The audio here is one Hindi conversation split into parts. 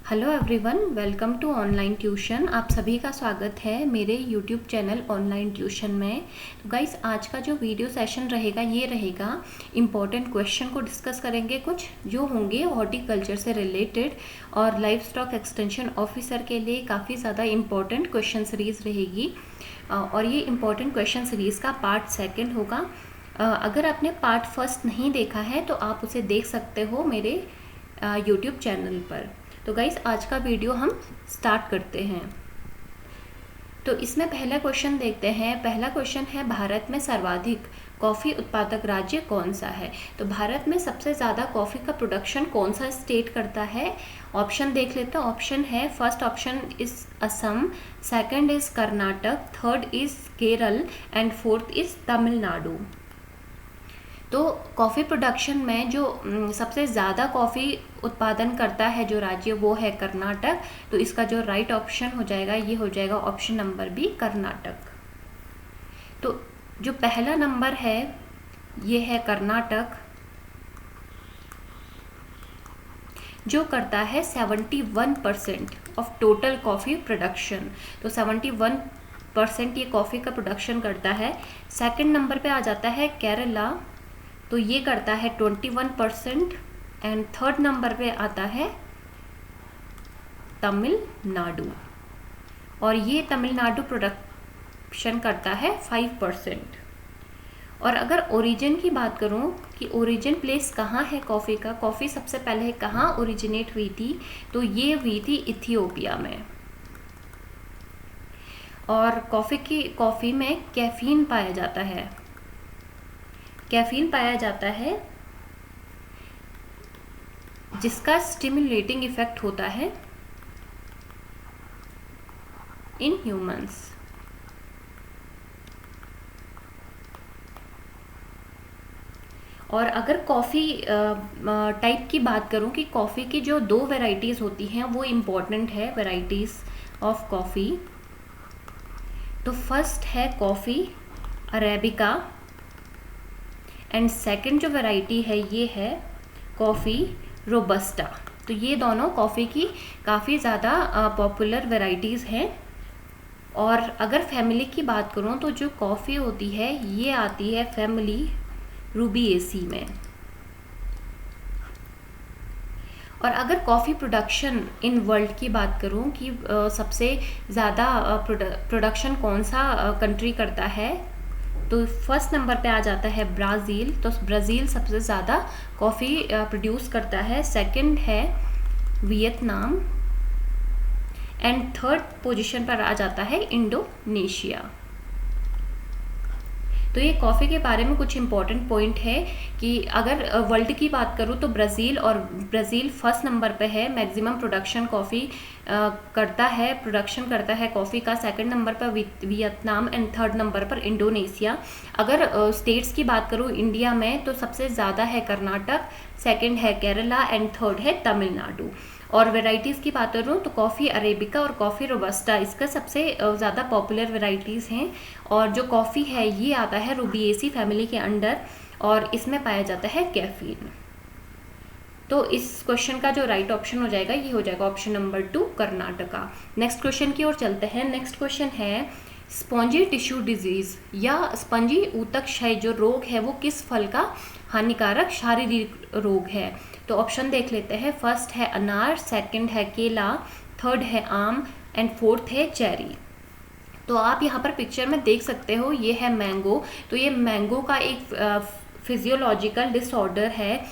Hello everyone, welcome to online tuition. आप सभी का स्वागत है मेरे यूट्यूब चैनल ऑनलाइन ट्यूशन में। तो गाइस, आज का जो वीडियो सेशन रहेगा ये रहेगा इम्पॉर्टेंट क्वेश्चन को डिस्कस करेंगे, कुछ जो होंगे हॉर्टिकल्चर से रिलेटेड और लाइफ स्टॉक एक्सटेंशन ऑफिसर के लिए काफ़ी ज़्यादा इम्पॉर्टेंट क्वेश्चन सीरीज़ रहेगी। और ये इम्पॉर्टेंट क्वेश्चन सीरीज़ का पार्ट सेकेंड होगा। अगर आपने पार्ट फर्स्ट नहीं देखा है तो आप उसे देख सकते हो मेरे यूट्यूब चैनल पर। तो गाइस, आज का वीडियो हम स्टार्ट करते हैं। तो इसमें पहला क्वेश्चन देखते हैं। पहला क्वेश्चन है, भारत में सर्वाधिक कॉफ़ी उत्पादक राज्य कौन सा है? तो भारत में सबसे ज़्यादा कॉफ़ी का प्रोडक्शन कौन सा स्टेट करता है? ऑप्शन देख लेते हैं। ऑप्शन है, first option is Assam, second is Karnataka, third is Kerala and fourth is Tamil Nadu. तो कॉफ़ी प्रोडक्शन में जो सबसे ज़्यादा कॉफ़ी उत्पादन करता है जो राज्य, वो है कर्नाटक। तो इसका जो राइट ऑप्शन हो जाएगा ये हो जाएगा ऑप्शन नंबर बी, कर्नाटक। तो जो पहला नंबर है ये है कर्नाटक, जो करता है 71% ऑफ टोटल कॉफ़ी प्रोडक्शन। तो 71% ये कॉफ़ी का प्रोडक्शन करता है। सेकंड नंबर पे आ जाता है केरला, तो ये करता है 21%। एंड थर्ड नंबर पे आता है तमिलनाडु, और ये तमिलनाडु प्रोडक्शन करता है 5%। और अगर ओरिजिन की बात करूं कि ओरिजिन प्लेस कहाँ है कॉफ़ी का, कॉफ़ी सबसे पहले कहाँ ओरिजिनेट हुई थी, तो ये हुई थी इथियोपिया में। और कॉफ़ी में कैफीन पाया जाता है। कैफीन पाया जाता है जिसका स्टिमुलेटिंग इफेक्ट होता है इन ह्यूमंस। और अगर कॉफ़ी टाइप की बात करूं कि कॉफ़ी की जो दो वैरायटीज़ होती हैं वो इम्पॉर्टेंट है, वैरायटीज़ ऑफ कॉफ़ी। तो फर्स्ट है कॉफ़ी अरेबिका एंड सेकंड जो वैरायटी है ये है कॉफ़ी रोबस्टा। तो ये दोनों कॉफ़ी की काफ़ी ज़्यादा पॉपुलर वैरायटीज़ हैं। और अगर फैमिली की बात करूँ तो जो कॉफ़ी होती है ये आती है फैमिली रूबिएसी में। और अगर कॉफ़ी प्रोडक्शन इन वर्ल्ड की बात करूँ कि सबसे ज़्यादा प्रोडक्शन कौन सा कंट्री करता है, तो फर्स्ट नंबर पे आ जाता है ब्राज़ील। तो ब्राज़ील सबसे ज़्यादा कॉफ़ी प्रोड्यूस करता है। सेकंड है वियतनाम एंड थर्ड पोजीशन पर आ जाता है इंडोनेशिया। तो ये कॉफ़ी के बारे में कुछ इम्पॉर्टेंट पॉइंट है कि अगर वर्ल्ड की बात करूँ तो ब्राज़ील फर्स्ट नंबर पे है, मैक्सिमम प्रोडक्शन करता है कॉफ़ी का। सेकंड नंबर पर वियतनाम एंड थर्ड नंबर पर इंडोनेशिया। अगर स्टेट्स की बात करूँ इंडिया में तो सबसे ज़्यादा है कर्नाटक, सेकंड है केरला एंड थर्ड है तमिलनाडु। और वेराइटीज़ की बात करूँ तो कॉफ़ी अरेबिका और कॉफ़ी रोबस्टा इसका सबसे ज़्यादा पॉपुलर वेराइटीज़ हैं। और जो कॉफ़ी है ये आता है रूबिएसी फैमिली के अंडर और इसमें पाया जाता है कैफीन। तो इस क्वेश्चन का जो राइट ऑप्शन हो जाएगा ये हो जाएगा option number 2, Karnataka. Next question की ओर चलते हैं। नेक्स्ट क्वेश्चन है, स्पॉन्जी टिश्यू डिजीज़ या स्पंजी ऊतक क्षय जो रोग है वो किस फल का हानिकारक शारीरिक रोग है? तो ऑप्शन देख लेते हैं। फर्स्ट है अनार, सेकंड है केला, थर्ड है आम एंड फोर्थ है चेरी। तो आप यहाँ पर पिक्चर में देख सकते हो ये है मैंगो। तो ये मैंगो का एक फिजियोलॉजिकल डिसऑर्डर है।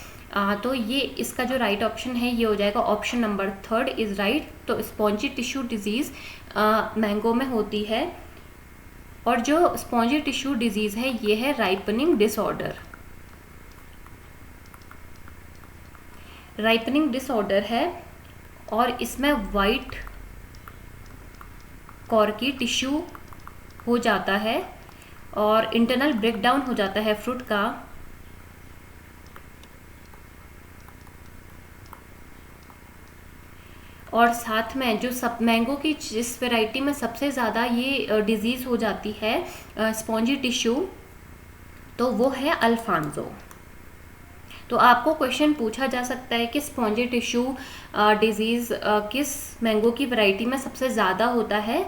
तो ये इसका जो राइट ऑप्शन है ये हो जाएगा ऑप्शन नंबर 3 इज़ राइट। तो स्पॉन्जी टिश्यू डिजीज़ मैंगो में होती है। और जो स्पॉन्जी टिश्यू डिजीज़ है ये है राइपनिंग डिसऑर्डर है। और इसमें वाइट कॉर्की टिश्यू हो जाता है और इंटरनल ब्रेकडाउन हो जाता है फ्रूट का। और साथ में जो सब मैंगो की जिस वैरायटी में सबसे ज़्यादा ये डिजीज़ हो जाती है स्पॉन्जी टिश्यू, तो वो है अल्फांसो। तो आपको क्वेश्चन पूछा जा सकता है कि स्पॉन्जी टिश्यू डिजीज़ किस मैंगो की वैरायटी में सबसे ज़्यादा होता है।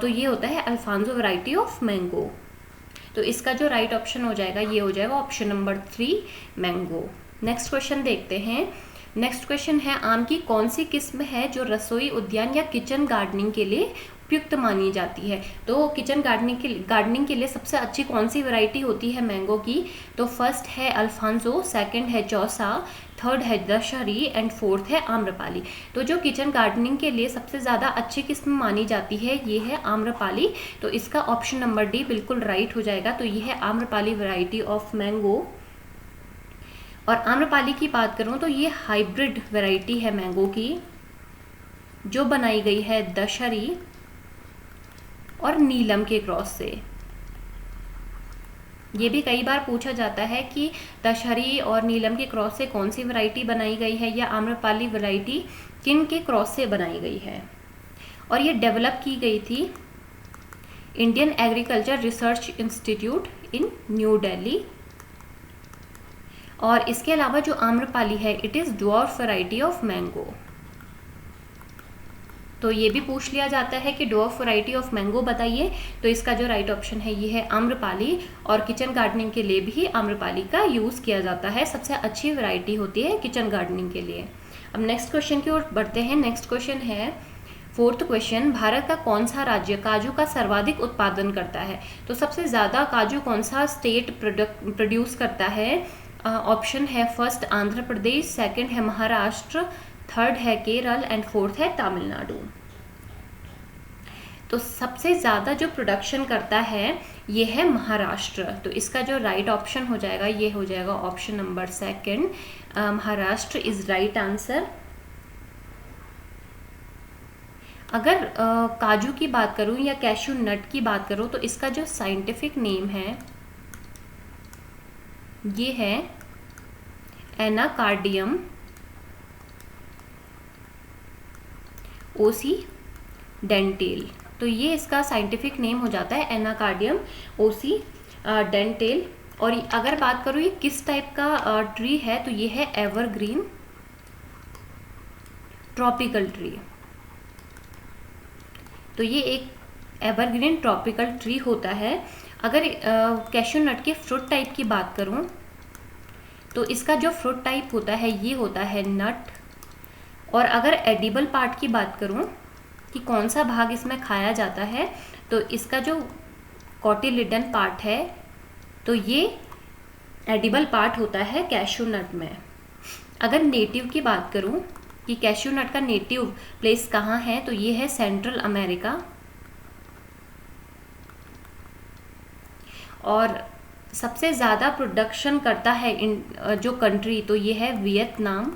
तो ये होता है अल्फांसो वैरायटी ऑफ मैंगो। तो इसका जो राइट ऑप्शन हो जाएगा ये हो जाएगा option number 3 mango. Next question देखते हैं। नेक्स्ट क्वेश्चन है आम की कौन सी किस्म है जो रसोई उद्यान या किचन गार्डनिंग के लिए उपयुक्त मानी जाती है। तो किचन गार्डनिंग के लिए सबसे अच्छी कौन सी वैरायटी होती है मैंगो की। तो फर्स्ट है अल्फांसो, सेकंड है चौसा, थर्ड है दशहरी एंड फोर्थ है आम्रपाली। तो जो किचन गार्डनिंग के लिए सबसे ज़्यादा अच्छी किस्म मानी जाती है ये है आम्रपाली। तो इसका ऑप्शन नंबर डी बिल्कुल राइट हो जाएगा। तो ये है आम्रपाली वैरायटी ऑफ मैंगो। और आम्रपाली की बात करूं तो ये हाइब्रिड वैरायटी है मैंगो की जो बनाई गई है दशहरी और नीलम के क्रॉस से। ये भी कई बार पूछा जाता है कि दशहरी और नीलम के क्रॉस से कौन सी वैरायटी बनाई गई है या आम्रपाली वैरायटी किन के क्रॉस से बनाई गई है। और ये डेवलप की गई थी इंडियन एग्रीकल्चर रिसर्च इंस्टीट्यूट इन न्यू दिल्ली। और इसके अलावा जो आम्रपाली है it is dwarf variety of mango. तो ये भी पूछ लिया जाता है कि ड्वार्फ वैरायटी ऑफ मैंगो बताइए। तो इसका जो राइट ऑप्शन है ये है आम्रपाली। और किचन गार्डनिंग के लिए भी आम्रपाली का यूज़ किया जाता है, सबसे अच्छी वैरायटी होती है किचन गार्डनिंग के लिए। अब नेक्स्ट क्वेश्चन की ओर बढ़ते हैं। नेक्स्ट क्वेश्चन है फोर्थ क्वेश्चन, भारत का कौन सा राज्य काजू का सर्वाधिक उत्पादन करता है। तो सबसे ज़्यादा काजू कौन सा स्टेट प्रोड्यूस करता है। ऑप्शन है फर्स्ट आंध्र प्रदेश, सेकंड है महाराष्ट्र, थर्ड है केरल एंड फोर्थ है तमिलनाडु। तो सबसे ज़्यादा जो प्रोडक्शन करता है ये है महाराष्ट्र। तो इसका जो राइट ऑप्शन हो जाएगा ये हो जाएगा option number second, Maharashtra is right answer. अगर काजू की बात करूं या कैशू नट की बात करूं तो इसका जो साइंटिफिक नेम है ये है एनाकार्डियम ओसीडेंटेल। तो ये इसका साइंटिफिक नेम हो जाता है एनाकार्डियम ओसीडेंटेल। और अगर बात करूँ ये किस टाइप का ट्री है तो ये है एवरग्रीन ट्रॉपिकल ट्री। तो ये एक एवरग्रीन ट्रॉपिकल ट्री होता है। अगर कैशू नट के फ्रूट टाइप की बात करूं तो इसका जो फ्रूट टाइप होता है ये होता है नट। और अगर एडिबल पार्ट की बात करूं कि कौन सा भाग इसमें खाया जाता है तो इसका जो कॉटिलिडन पार्ट है तो ये एडिबल पार्ट होता है कैशू नट में। अगर नेटिव की बात करूं कि कैशू नट का नेटिव प्लेस कहाँ है तो ये है सेंट्रल अमेरिका। और सबसे ज़्यादा प्रोडक्शन करता है जो कंट्री तो ये है वियतनाम।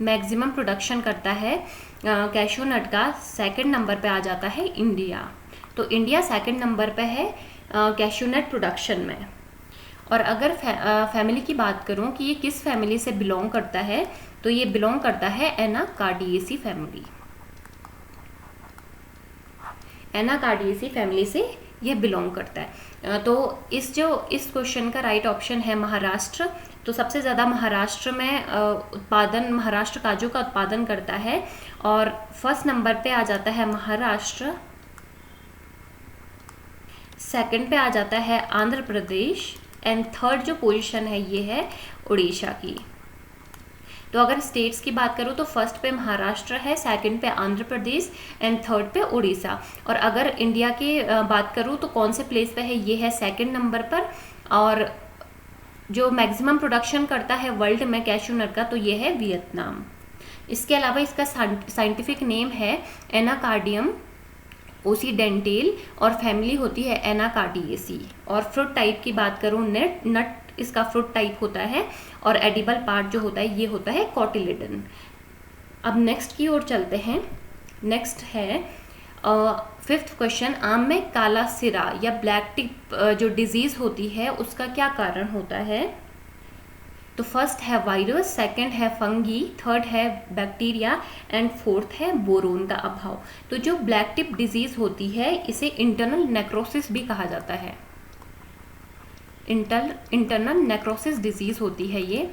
मैक्सिमम प्रोडक्शन करता है कैशू नट का। सेकंड नंबर पे आ जाता है इंडिया। तो इंडिया सेकंड नंबर पे है कैशू नट प्रोडक्शन में। और अगर फैमिली की बात करूं कि ये किस फैमिली से बिलोंग करता है तो ये बिलोंग करता है एनाकार्डियेसी फैमिली। एनाकार्डियेसी फैमिली से ये बिलोंग करता है। तो इस क्वेश्चन का राइट ऑप्शन है महाराष्ट्र। तो सबसे ज़्यादा महाराष्ट्र में महाराष्ट्र काजू का उत्पादन करता है। और फर्स्ट नंबर पे आ जाता है महाराष्ट्र, सेकंड पे आ जाता है आंध्र प्रदेश एंड थर्ड जो पोजीशन है ये है उड़ीसा की। तो अगर स्टेट्स की बात करूँ तो फर्स्ट पे महाराष्ट्र है, सेकंड पे आंध्र प्रदेश एंड थर्ड पे उड़ीसा। और अगर इंडिया की बात करूँ तो कौन से प्लेस पे है ये है सेकंड नंबर पर। और जो मैक्सिमम प्रोडक्शन करता है वर्ल्ड में कैशू नट का तो ये है वियतनाम। इसके अलावा इसका साइंटिफिक नेम है एनाकार्डियम ओसीडेंटेल और फैमिली होती है एनाकार्डियेसी। और फ्रूट टाइप की बात करूँ नट इसका फ्रूट टाइप होता है। और एडिबल पार्ट जो होता है ये होता है कॉटिलिडन। अब नेक्स्ट की ओर चलते हैं। नेक्स्ट है फिफ्थ क्वेश्चन, आम में काला सिरा या ब्लैक टिप जो डिजीज़ होती है उसका क्या कारण होता है। तो फर्स्ट है वायरस, सेकंड है फंगी, थर्ड है बैक्टीरिया एंड फोर्थ है बोरोन का अभाव। तो जो ब्लैक टिप डिजीज़ होती है इसे इंटरनल नेक्रोसिस भी कहा जाता है। इंटरनल नेक्रोसिस डिजीज़ होती है ये।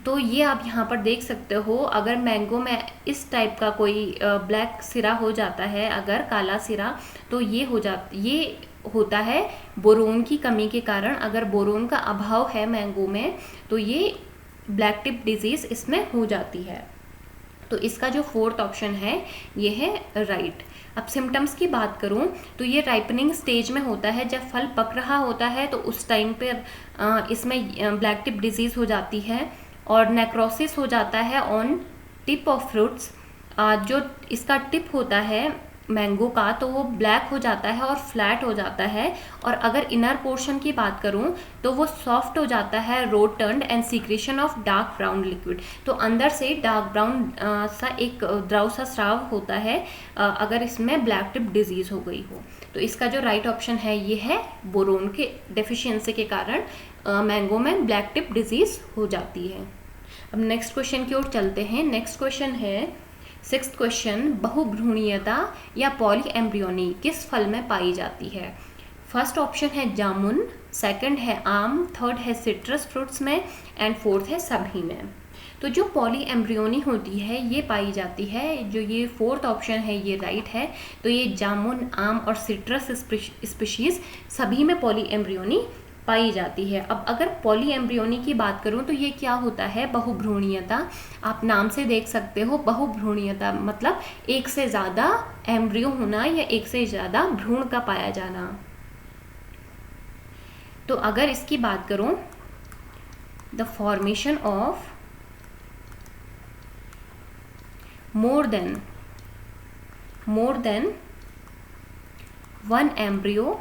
तो ये आप यहाँ पर देख सकते हो, अगर मैंगो में इस टाइप का कोई ब्लैक सिरा हो जाता है, अगर काला सिरा, तो ये होता है बोरोन की कमी के कारण। अगर बोरोन का अभाव है मैंगो में तो ये ब्लैक टिप डिजीज़ इसमें हो जाती है। तो इसका जो फोर्थ ऑप्शन है ये है राइट। अब सिम्टम्स की बात करूं तो ये राइपनिंग स्टेज में होता है, जब फल पक रहा होता है तो उस टाइम पर इसमें ब्लैक टिप डिजीज़ हो जाती है और नेक्रोसिस हो जाता है ऑन टिप ऑफ फ्रूट्स। जो इसका टिप होता है मैंगो का तो वो ब्लैक हो जाता है और फ्लैट हो जाता है। और अगर इनर पोर्शन की बात करूं तो वो सॉफ्ट हो जाता है, road turned and secretion of dark brown liquid. तो अंदर से डार्क ब्राउन सा एक द्रव सा स्राव होता है अगर इसमें ब्लैक टिप डिजीज़ हो गई हो। तो इसका जो राइट ऑप्शन है ये है बोरोन के डेफिशिएंसी के कारण मैंगो में ब्लैक टिप डिजीज़ हो जाती है। अब नेक्स्ट क्वेश्चन की ओर चलते हैं। नेक्स्ट क्वेश्चन है सिक्स्थ क्वेश्चन, बहुभ्रूणीयता या पॉली एम्ब्रियोनी किस फल में पाई जाती है? फर्स्ट ऑप्शन है जामुन, सेकंड है आम, थर्ड है सिट्रस फ्रूट्स में एंड फोर्थ है सभी में। तो जो पॉली एम्ब्रियोनी होती है ये पाई जाती है, जो ये फोर्थ ऑप्शन है ये राइट है। तो ये जामुन, आम और सिट्रस स्पीशीज सभी में पॉली एम्ब्रियोनी पाई जाती है। अब अगर पॉली एम्ब्रियोनी की बात करूं तो ये क्या होता है? बहुभ्रूणीयता। आप नाम से देख सकते हो, बहुभ्रूणीयता मतलब एक से ज़्यादा एम्ब्रियो होना या एक से ज़्यादा भ्रूण का पाया जाना। तो अगर इसकी बात करूं, the formation of more than one embryo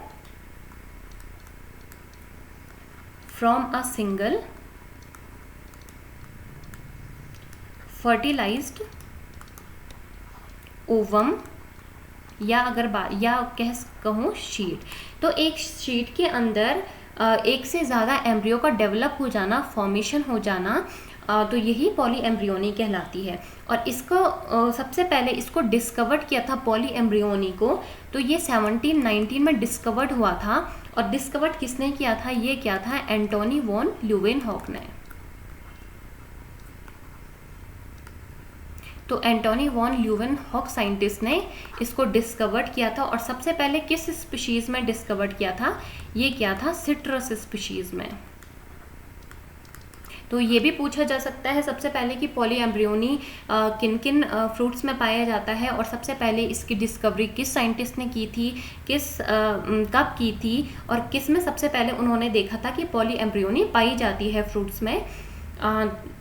from a single fertilized ovum या कहूँ शीट। तो एक शीट के अंदर एक से ज़्यादा एम्ब्रियो का डेवलप हो जाना, फॉर्मेशन हो जाना, तो यही पॉली एम्ब्रियोनी कहलाती है। और इसको सबसे पहले इसको डिस्कवर्ड किया था पॉली एम्ब्रियोनी को, तो ये 1719 में डिस्कवर्ड हुआ था। और डिस्कवर्ड किसने किया था? ये किया था एंटोनी वॉन ल्यूवेनहॉक ने। तो एंटोनी वॉन ल्यूवेनहॉक साइंटिस्ट ने इसको डिस्कवर्ड किया था। और सबसे पहले किस स्पीशीज़ में डिस्कवर्ड किया था? ये किया था सिट्रस स्पीशीज़ में। तो ये भी पूछा जा सकता है सबसे पहले कि पॉली एम्ब्रियोनी किन किन फ्रूट्स में पाया जाता है और सबसे पहले इसकी डिस्कवरी किस साइंटिस्ट ने की थी, कब की थी और किस में सबसे पहले उन्होंने देखा था कि पॉली एम्ब्रियोनी पाई जाती है फ्रूट्स में।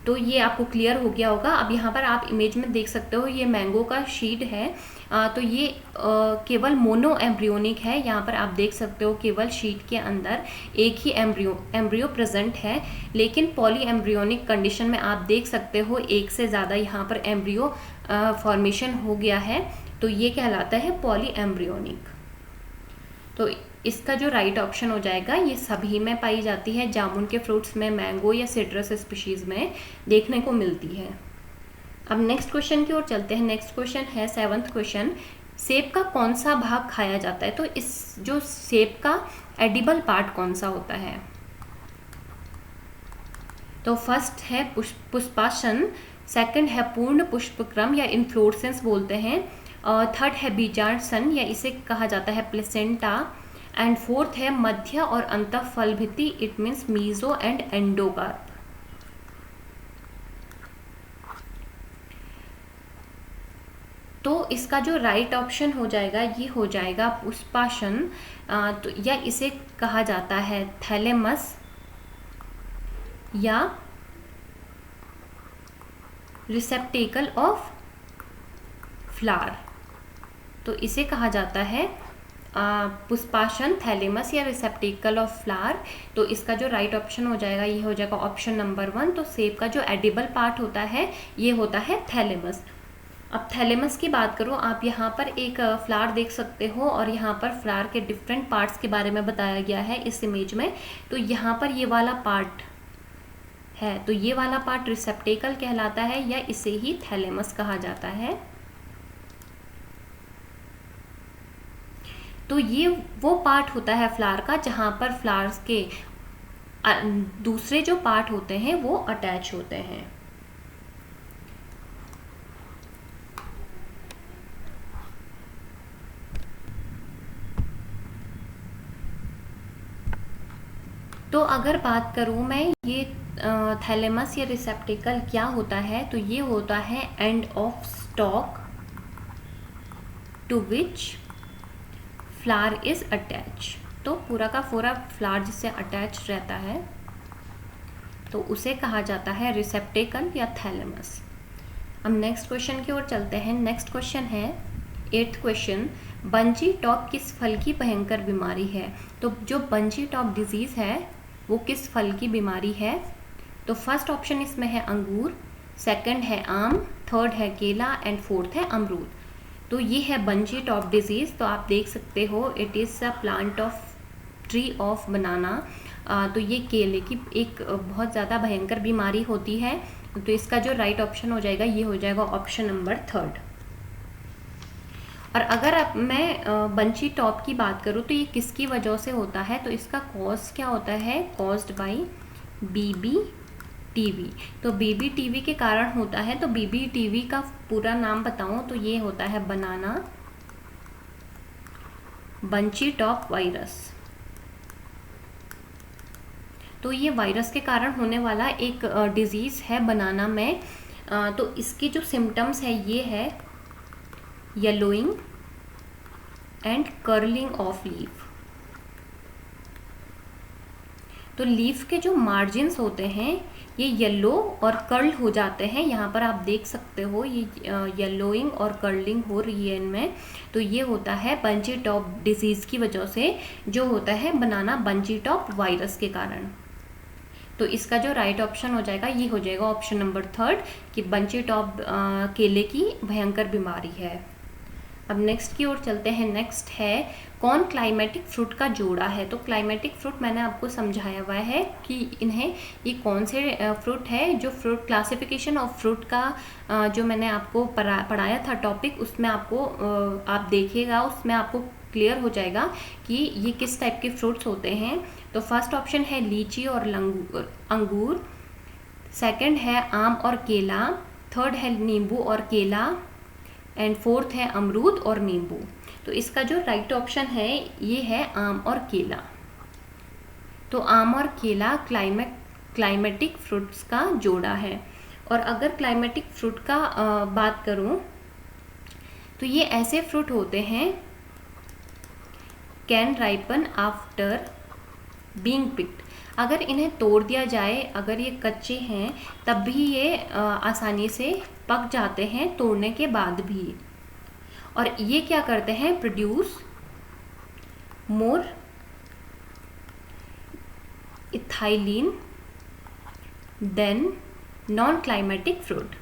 तो ये आपको क्लियर हो गया होगा। अब यहाँ पर आप इमेज में देख सकते हो, ये मैंगो का शीड है। तो ये केवल मोनो एम्ब्रियोनिक है। यहाँ पर आप देख सकते हो केवल शीट के अंदर एक ही एम्ब्रियो प्रेजेंट है। लेकिन पॉली एम्ब्रियोनिक कंडीशन में आप देख सकते हो एक से ज़्यादा यहाँ पर एम्ब्रियो फॉर्मेशन हो गया है। तो ये कहलाता है पॉली एम्ब्रियोनिक। तो इसका जो राइट ऑप्शन हो जाएगा, ये सभी में पाई जाती है। जामुन के फ्रूट्स में, मैंगो या सिट्रस स्पीशीज़ में देखने को मिलती है। अब नेक्स्ट क्वेश्चन की ओर चलते हैं। नेक्स्ट क्वेश्चन है सेवंथ क्वेश्चन, सेब का कौन सा भाग खाया जाता है? तो इस जो सेब का एडिबल पार्ट कौन सा होता है? तो फर्स्ट है पुष्पासन, सेकंड है पूर्ण पुष्पक्रम या इन्फ्लोरेसेंस बोलते हैं, थर्ड है बीजांडसन या इसे कहा जाता है प्लेसेंटा, एंड फोर्थ है मध्य और अंतः फल भित्ति, it means meso and endocarp. तो इसका जो राइट ऑप्शन हो जाएगा ये हो जाएगा पुष्पासन, तो या इसे कहा जाता है थैलेमस या रिसेप्टेकल ऑफ फ्लावर। तो इसे कहा जाता है पुष्पासन, थैलेमस या रिसेप्टेकल ऑफ फ्लावर। तो इसका जो राइट ऑप्शन हो जाएगा ये हो जाएगा ऑप्शन नंबर 1। तो सेब का जो एडिबल पार्ट होता है ये होता है थैलेमस। अब थैलेमस की बात करूँ, आप यहाँ पर एक फ्लावर देख सकते हो और यहाँ पर फ्लावर के डिफरेंट पार्ट्स के बारे में बताया गया है इस इमेज में। तो यहाँ पर ये वाला पार्ट है, तो ये वाला पार्ट रिसेप्टेकल कहलाता है या इसे ही थैलेमस कहा जाता है। तो ये वो पार्ट होता है फ्लावर का जहाँ पर फ्लावर्स के दूसरे जो पार्ट होते हैं वो अटैच होते हैं। तो अगर बात करूँ मैं ये थैलेमस या रिसेप्टिकल क्या होता है, तो ये होता है end of stalk to which flower is attach. तो पूरा का पूरा फ्लावर जिससे अटैच रहता है तो उसे कहा जाता है रिसेप्टिकल या थैलेमस। अब नेक्स्ट क्वेश्चन की ओर चलते हैं। नेक्स्ट क्वेश्चन है 8th क्वेश्चन, बंजी टॉप किस फल की भयंकर बीमारी है? तो जो बंजी टॉप डिजीज़ है वो किस फल की बीमारी है? तो फर्स्ट ऑप्शन इसमें है अंगूर, सेकंड है आम, थर्ड है केला एंड फोर्थ है अमरूद। तो ये है बंजी टॉप डिजीज़। तो आप देख सकते हो it is a plant of tree of बनाना। तो ये केले की एक बहुत ज़्यादा भयंकर बीमारी होती है। तो इसका जो राइट ऑप्शन हो जाएगा ये हो जाएगा ऑप्शन नंबर 3rd। और अगर अब मैं बंची टॉप की बात करूँ तो ये किसकी वजह से होता है? तो इसका कॉज क्या होता है? Caused by BBTV। तो BBTV के कारण होता है। तो BBTV का पूरा नाम बताऊँ तो ये होता है बनाना बंची टॉप वायरस। तो ये वायरस के कारण होने वाला एक डिजीज़ है बनाना में। तो इसकी जो सिम्टम्स है ये है yellowing and curling of leaf. तो लीफ के जो मार्जिन्स होते हैं ये येलो और कर्ल हो जाते हैं। यहाँ पर आप देख सकते हो ये येलोइंग और कर्लिंग हो रही है इनमें। तो ये होता है बंची टॉप डिजीज़ की वजह से, जो होता है बनाना बंची टॉप वायरस के कारण। तो इसका जो राइट ऑप्शन हो जाएगा ये हो जाएगा ऑप्शन नंबर 3rd कि बंची टॉप केले की भयंकर बीमारी है। अब नेक्स्ट की ओर चलते हैं। नेक्स्ट है कौन क्लाइमेटिक फ्रूट का जोड़ा है? तो क्लाइमेटिक फ्रूट मैंने आपको समझाया हुआ है कि इन्हें ये कौन से फ्रूट है। जो फ्रूट क्लासिफिकेशन ऑफ फ्रूट का जो मैंने आपको पढ़ाया था टॉपिक, उसमें आपको आप देखिएगा, उसमें आपको क्लियर हो जाएगा कि ये किस टाइप के फ्रूट्स होते हैं। तो फर्स्ट ऑप्शन है लीची और अंगूर, सेकंड है आम और केला, थर्ड है नींबू और केला एंड फोर्थ है अमरूद और नींबू। तो इसका जो राइट ऑप्शन है ये है आम और केला। तो आम और केला क्लाइमेटिक फ्रूट्स का जोड़ा है। और अगर क्लाइमेटिक फ्रूट का बात करूं तो ये ऐसे फ्रूट होते हैं can ripen after being picked. अगर इन्हें तोड़ दिया जाए, अगर ये कच्चे हैं तब भी ये आसानी से पक जाते हैं तोड़ने के बाद भी। और ये क्या करते हैं? Produce more ethylene than non climatic fruit.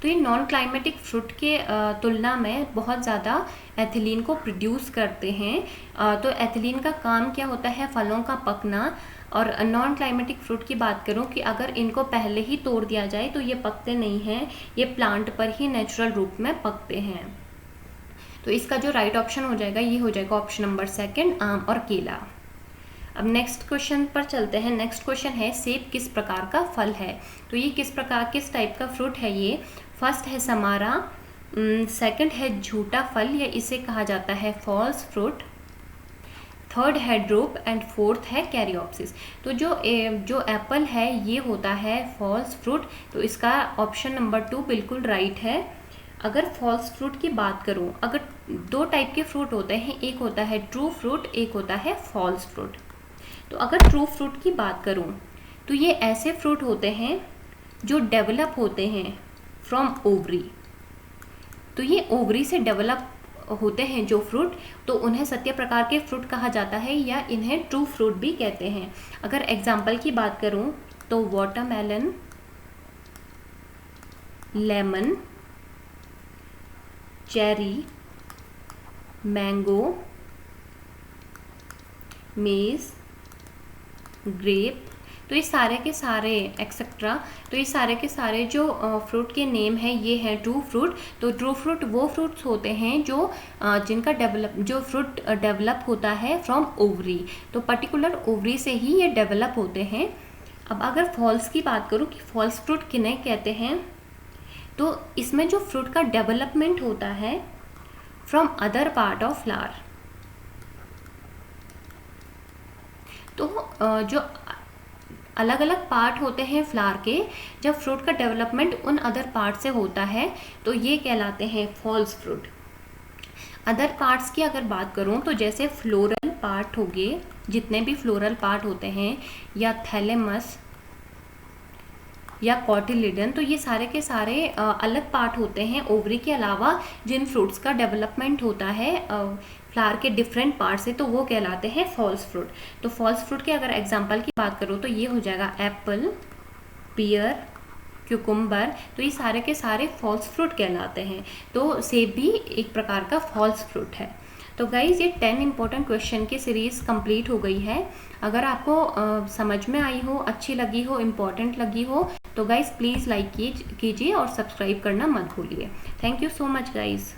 तो ये नॉन क्लाइमेटिक फ्रूट के तुलना में बहुत ज़्यादा एथिलीन को प्रोड्यूस करते हैं। तो एथिलीन का काम क्या होता है? फलों का पकना। और नॉन क्लाइमेटिक फ्रूट की बात करूं कि अगर इनको पहले ही तोड़ दिया जाए तो ये पकते नहीं हैं, ये प्लांट पर ही नेचुरल रूप में पकते हैं। तो इसका जो राइट ऑप्शन हो जाएगा ये हो जाएगा ऑप्शन नंबर 2 आम और केला। अब नेक्स्ट क्वेश्चन पर चलते हैं। नेक्स्ट क्वेश्चन है सेब किस प्रकार का फल है? तो ये किस टाइप का फ्रूट है ये? फर्स्ट है समारा, सेकंड है झूठा फल या इसे कहा जाता है फॉल्स फ्रूट, थर्ड है ड्रूप एंड फोर्थ है कैरियोप्सिस। तो जो एप्पल है ये होता है फॉल्स फ्रूट। तो इसका ऑप्शन नंबर 2 बिल्कुल राइट है। अगर फॉल्स फ्रूट की बात करूं, अगर 2 टाइप के फ्रूट होते हैं, एक होता है ट्रू फ्रूट, एक होता है फॉल्स फ्रूट। तो अगर ट्रू फ्रूट की बात करूं तो ये ऐसे फ्रूट होते हैं जो डेवलप होते हैं फ्रॉम ओवरी। तो ये ओवरी से डेवलप होते हैं जो फ्रूट, तो उन्हें सत्य प्रकार के फ्रूट कहा जाता है या इन्हें ट्रू फ्रूट भी कहते हैं। अगर एग्जाम्पल की बात करूं तो वाटरमेलन, लेमन, चेरी, मैंगो, मेज, ग्रेप, तो ये सारे के सारे एक्सेट्रा, तो ये सारे के सारे जो फ्रूट के नेम हैं ये हैं ट्रू फ्रूट। तो ट्रू फ्रूट वो फ्रूट्स होते हैं जो जिनका जो फ्रूट डेवलप होता है फ्रॉम ओवरी, तो पर्टिकुलर ओवरी से ही ये डेवलप होते हैं। अब अगर फॉल्स की बात करूँ कि फॉल्स फ्रूट किन्हें कहते हैं, तो इसमें जो फ्रूट का डेवलपमेंट होता है from other part of flower, तो जो अलग अलग पार्ट होते हैं फ्लावर के, जब फ्रूट का डेवलपमेंट उन अदर पार्ट से होता है तो ये कहलाते हैं फॉल्स फ्रूट। अदर पार्ट्स की अगर बात करूं तो जैसे फ्लोरल पार्ट हो गए, जितने भी फ्लोरल पार्ट होते हैं, या थैलेमस या कॉटिलिडन, तो ये सारे के सारे अलग पार्ट होते हैं ओवरी के अलावा जिन फ्रूट्स का डेवलपमेंट होता है फ्लावर के डिफरेंट पार्ट से, तो वो कहलाते हैं फॉल्स फ्रूट। तो फॉल्स फ्रूट के अगर एग्जांपल की बात करूँ तो ये हो जाएगा एप्पल, पियर, क्यूकुम्बर, तो ये सारे के सारे फॉल्स फ्रूट कहलाते हैं। तो सेब भी एक प्रकार का फॉल्स फ्रूट है। तो गाइज ये 10 इंपॉर्टेंट क्वेश्चन की सीरीज़ कंप्लीट हो गई है। अगर आपको समझ में आई हो, अच्छी लगी हो, इम्पॉर्टेंट लगी हो, तो गाइज प्लीज़ लाइक कीजिए और सब्सक्राइब करना मत भूलिए। Thank you so much guys.